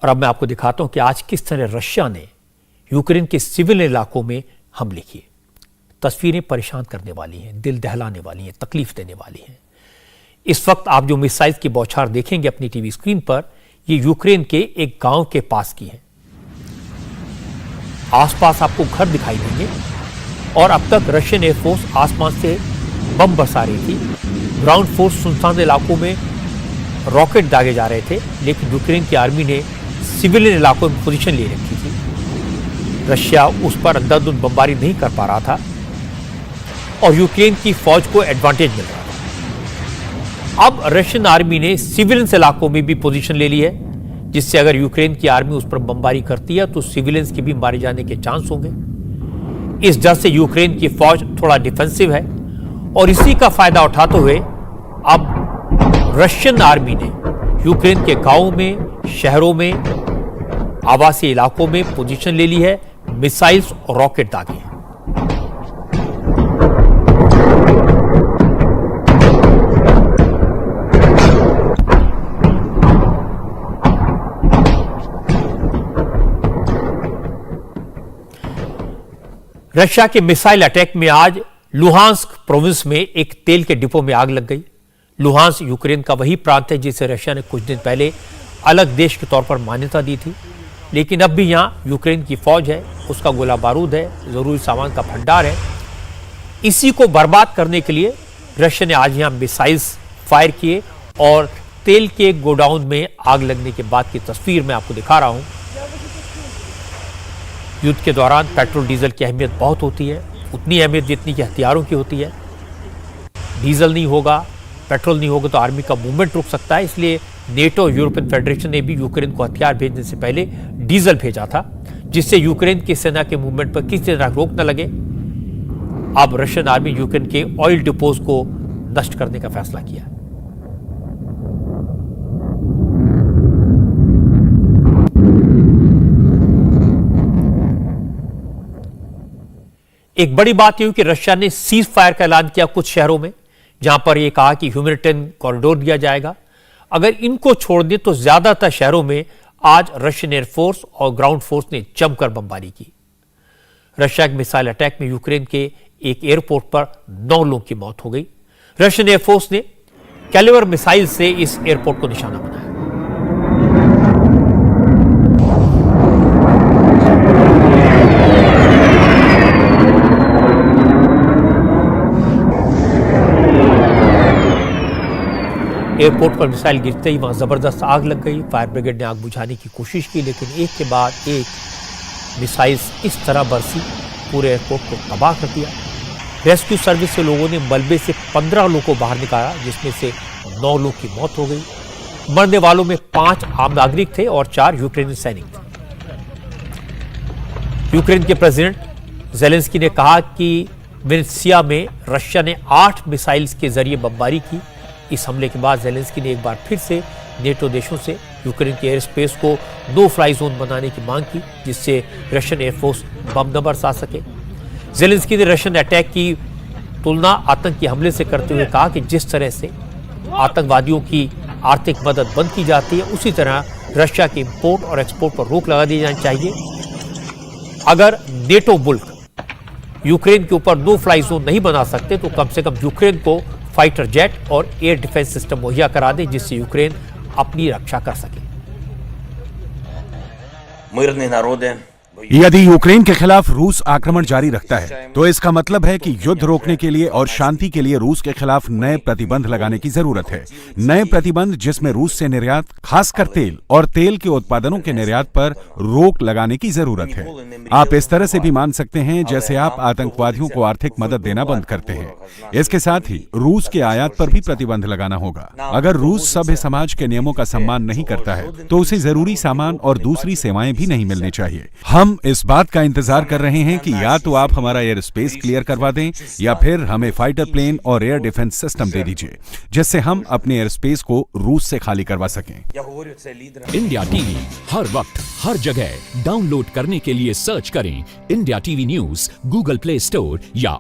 और अब मैं आपको दिखाता हूं कि आज किस तरह रशिया ने यूक्रेन के सिविल इलाकों में हमले किए। तस्वीरें परेशान करने वाली हैं, दिल दहलाने वाली हैं, तकलीफ देने वाली हैं। इस वक्त आप जो मिसाइल की बौछार देखेंगे अपनी टीवी स्क्रीन पर, ये यूक्रेन के एक गांव के पास की है। आसपास आपको घर दिखाई देंगे और अब तक रशियन एयरफोर्स आसमान से बम बरसा रही थी। ग्राउंड फोर्स सुनसान इलाकों में रॉकेट दागे जा रहे थे, लेकिन यूक्रेन की आर्मी ने सिविलियन इलाकों में पोजीशन ले रखी थी। रशिया उस पर अंधाधुंध बमबारी नहीं कर पा रहा था और यूक्रेन की फौज को एडवांटेज मिल रहा था। अब रशियन आर्मी ने सिविलियन इलाकों में भी पोजीशन ले ली है, जिससे अगर यूक्रेन की आर्मी उस पर बमबारी करती है तो सिविलियंस के भी मारे जाने के चांस होंगे। इस डर से यूक्रेन की फौज थोड़ा डिफेंसिव है और इसी का फायदा उठाते हुए अब रशियन आर्मी ने यूक्रेन के गांवों में, शहरों में, आवासीय इलाकों में पोजीशन ले ली है, मिसाइल्स और रॉकेट दागे हैं। रशिया के मिसाइल अटैक में आज लुहांस्क प्रोविंस में एक तेल के डिपो में आग लग गई। लुहांस्क यूक्रेन का वही प्रांत है जिसे रशिया ने कुछ दिन पहले अलग देश के तौर पर मान्यता दी थी, लेकिन अब भी यहां यूक्रेन की फौज है, उसका गोला बारूद है, जरूरी सामान का भंडार है। इसी को बर्बाद करने के लिए रशिया ने आज यहां मिसाइल्स फायर किए और तेल के गोडाउन में आग लगने के बाद की तस्वीर मैं आपको दिखा रहा हूं। युद्ध के दौरान पेट्रोल डीजल की अहमियत बहुत होती है, उतनी अहमियत जितनी कि हथियारों की होती है। डीजल नहीं होगा, पेट्रोल नहीं होगा तो आर्मी का मूवमेंट रुक सकता है। इसलिए नेटो यूरोपियन फेडरेशन ने भी यूक्रेन को हथियार भेजने से पहले डीजल भेजा था, जिससे यूक्रेन की सेना के मूवमेंट पर किसी तरह रोक न लगे। अब रशियन आर्मी यूक्रेन के ऑयल डिपोज को नष्ट करने का फैसला किया। एक बड़ी बात यह कि रशिया ने सीज फायर का ऐलान किया कुछ शहरों में, जहां पर यह कहा कि ह्यूमैनिटेरियन कॉरिडोर दिया जाएगा। अगर इनको छोड़ दें तो ज्यादातर शहरों में आज रशियन एयरफोर्स और ग्राउंड फोर्स ने जमकर बमबारी की। रशिया के मिसाइल अटैक में यूक्रेन के एक एयरपोर्ट पर 9 लोगों की मौत हो गई। रशियन एयरफोर्स ने कैलिबर मिसाइल से इस एयरपोर्ट को निशाना बनाया। एयरपोर्ट पर मिसाइल गिरते ही वहां जबरदस्त आग लग गई। फायर ब्रिगेड ने आग बुझाने की कोशिश की, लेकिन एक के बाद एक मिसाइल्स इस तरह बरसी, पूरे एयरपोर्ट को तबाह कर दिया। रेस्क्यू सर्विस से लोगों ने मलबे से 15 लोगों को बाहर निकाला, जिसमें से 9 लोग की मौत हो गई। मरने वालों में 5 आम नागरिक थे और 4 यूक्रेनी सैनिक थे। यूक्रेन के प्रेसिडेंट जेलेंस्की ने कहा कि विनित्सिया में रशिया ने 8 मिसाइल्स के जरिए बमबारी की। इस हमले के बाद जेलेंस्की ने एक बार फिर से नेटो देशों से यूक्रेन के एयर स्पेस को नो फ्लाई जोन बनाने की मांग की, जिससे रशियन एयरफोर्स बम न बरसा सके। जेलेंस्की ने रशियन अटैक की तुलना आतंकी हमले से करते हुए कहा कि जिस तरह से आतंकवादियों की आर्थिक मदद बंद की जाती है, उसी तरह रशिया के इंपोर्ट और एक्सपोर्ट पर रोक लगा दी जानी चाहिए। अगर नेटो मुल्क यूक्रेन के ऊपर नो फ्लाई जोन नहीं बना सकते तो कम से कम यूक्रेन को फाइटर जेट और एयर डिफेंस सिस्टम मुहैया करा दे, जिससे यूक्रेन अपनी रक्षा कर सके। यदि यूक्रेन के खिलाफ रूस आक्रमण जारी रखता है तो इसका मतलब है कि युद्ध रोकने के लिए और शांति के लिए रूस के खिलाफ नए प्रतिबंध लगाने की जरूरत है। नए प्रतिबंध जिसमें रूस से निर्यात, खासकर तेल और तेल के उत्पादनों के निर्यात पर रोक लगाने की जरूरत है। आप इस तरह से भी मान सकते हैं जैसे आप आतंकवादियों को आर्थिक मदद देना बंद करते हैं। इसके साथ ही रूस के आयात पर भी प्रतिबंध लगाना होगा। अगर रूस सभ्य समाज के नियमों का सम्मान नहीं करता है तो उसे जरूरी सामान और दूसरी सेवाएं भी नहीं मिलनी चाहिए। हम इस बात का इंतजार कर रहे हैं कि या तो आप हमारा एयर स्पेस क्लियर करवा दें या फिर हमें फाइटर प्लेन और एयर डिफेंस सिस्टम दे दीजिए, जिससे हम अपने एयर स्पेस को रूस से खाली करवा सकें। इंडिया टीवी हर वक्त हर जगह डाउनलोड करने के लिए सर्च करें India TV news Google play store या